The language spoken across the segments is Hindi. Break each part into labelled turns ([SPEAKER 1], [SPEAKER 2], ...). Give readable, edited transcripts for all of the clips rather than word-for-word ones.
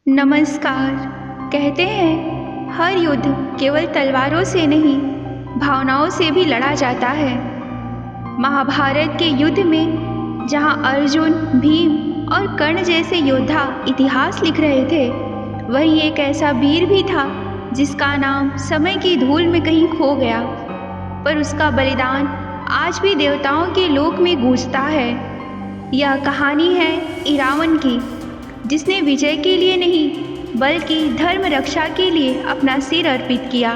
[SPEAKER 1] नमस्कार। कहते हैं हर युद्ध केवल तलवारों से नहीं, भावनाओं से भी लड़ा जाता है। महाभारत के युद्ध में जहां अर्जुन, भीम और कर्ण जैसे योद्धा इतिहास लिख रहे थे, वहीं एक ऐसा वीर भी था जिसका नाम समय की धूल में कहीं खो गया, पर उसका बलिदान आज भी देवताओं के लोक में गूंजता है। यह कहानी है इरावन की, जिसने विजय के लिए नहीं बल्कि धर्म रक्षा के लिए अपना सिर अर्पित किया।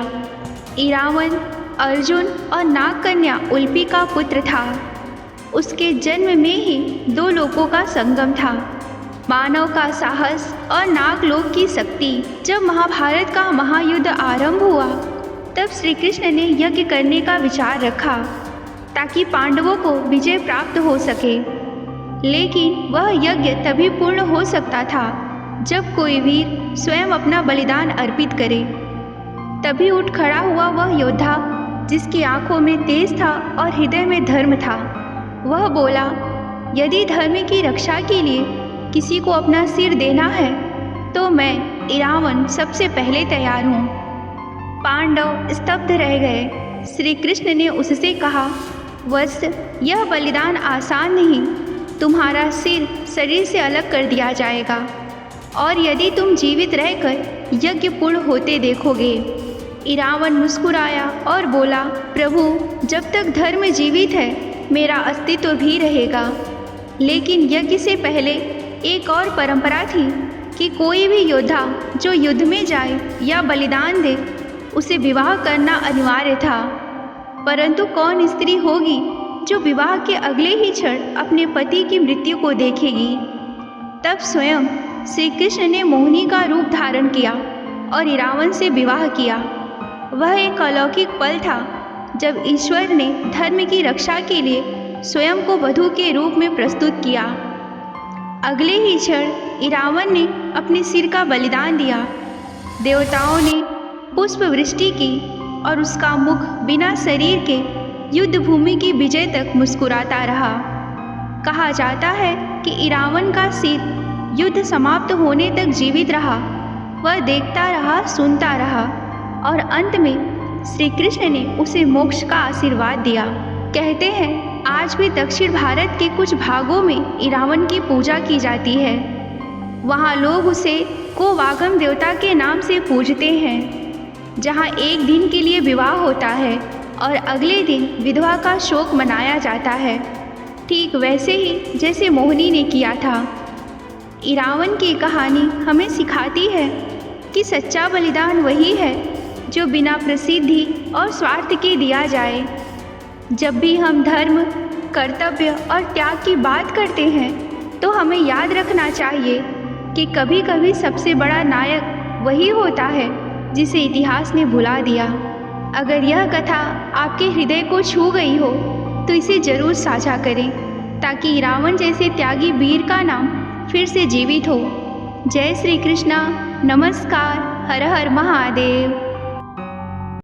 [SPEAKER 1] इरावन अर्जुन और नागकन्या उल्पी का पुत्र था। उसके जन्म में ही दो लोकों का संगम था, मानव का साहस और नागलोक की शक्ति। जब महाभारत का महायुद्ध आरंभ हुआ, तब श्री कृष्ण ने यज्ञ करने का विचार रखा ताकि पांडवों को विजय प्राप्त हो सके। लेकिन वह यज्ञ तभी पूर्ण हो सकता था जब कोई वीर स्वयं अपना बलिदान अर्पित करे। तभी उठ खड़ा हुआ वह योद्धा जिसकी आंखों में तेज था और हृदय में धर्म था। वह बोला, यदि धर्म की रक्षा के लिए किसी को अपना सिर देना है तो मैं इरावन सबसे पहले तैयार हूँ। पांडव स्तब्ध रह गए। श्री कृष्ण ने उससे कहा, वत्स, यह बलिदान आसान नहीं। तुम्हारा सिर शरीर से अलग कर दिया जाएगा और यदि तुम जीवित रहकर यज्ञ पूर्ण होते देखोगे। इरावन मुस्कुराया और बोला, प्रभु, जब तक धर्म जीवित है मेरा अस्तित्व भी रहेगा। लेकिन यज्ञ से पहले एक और परंपरा थी कि कोई भी योद्धा जो युद्ध में जाए या बलिदान दे, उसे विवाह करना अनिवार्य था। परंतु कौन स्त्री होगी जो विवाह के अगले ही क्षण अपने पति की मृत्यु को देखेगी। तब स्वयं श्री कृष्ण ने मोहिनी का रूप धारण किया और इरावन से विवाह किया। वह एक अलौकिक पल था जब ईश्वर ने धर्म की रक्षा के लिए स्वयं को वधू के रूप में प्रस्तुत किया। अगले ही क्षण इरावन ने अपने सिर का बलिदान दिया। देवताओं ने पुष्प वृष्टि की और उसका मुख बिना शरीर के युद्ध भूमि की विजय तक मुस्कुराता रहा। कहा जाता है कि इरावन का सिर युद्ध समाप्त होने तक जीवित रहा। वह देखता रहा, सुनता रहा और अंत में श्री कृष्ण ने उसे मोक्ष का आशीर्वाद दिया। कहते हैं आज भी दक्षिण भारत के कुछ भागों में इरावन की पूजा की जाती है। वहाँ लोग उसे कोवागम देवता के नाम से पूजते हैं, जहाँ एक दिन के लिए विवाह होता है और अगले दिन विधवा का शोक मनाया जाता है, ठीक वैसे ही जैसे मोहिनी ने किया था। इरावन की कहानी हमें सिखाती है कि सच्चा बलिदान वही है जो बिना प्रसिद्धि और स्वार्थ के दिया जाए। जब भी हम धर्म, कर्तव्य और त्याग की बात करते हैं तो हमें याद रखना चाहिए कि कभी कभी सबसे बड़ा नायक वही होता है जिसे इतिहास ने भुला दिया। अगर यह कथा आपके हृदय को छू गई हो तो इसे जरूर साझा करें ताकि इरावन जैसे त्यागी वीर का नाम फिर से जीवित हो। जय श्री कृष्णा। नमस्कार। हर हर महादेव।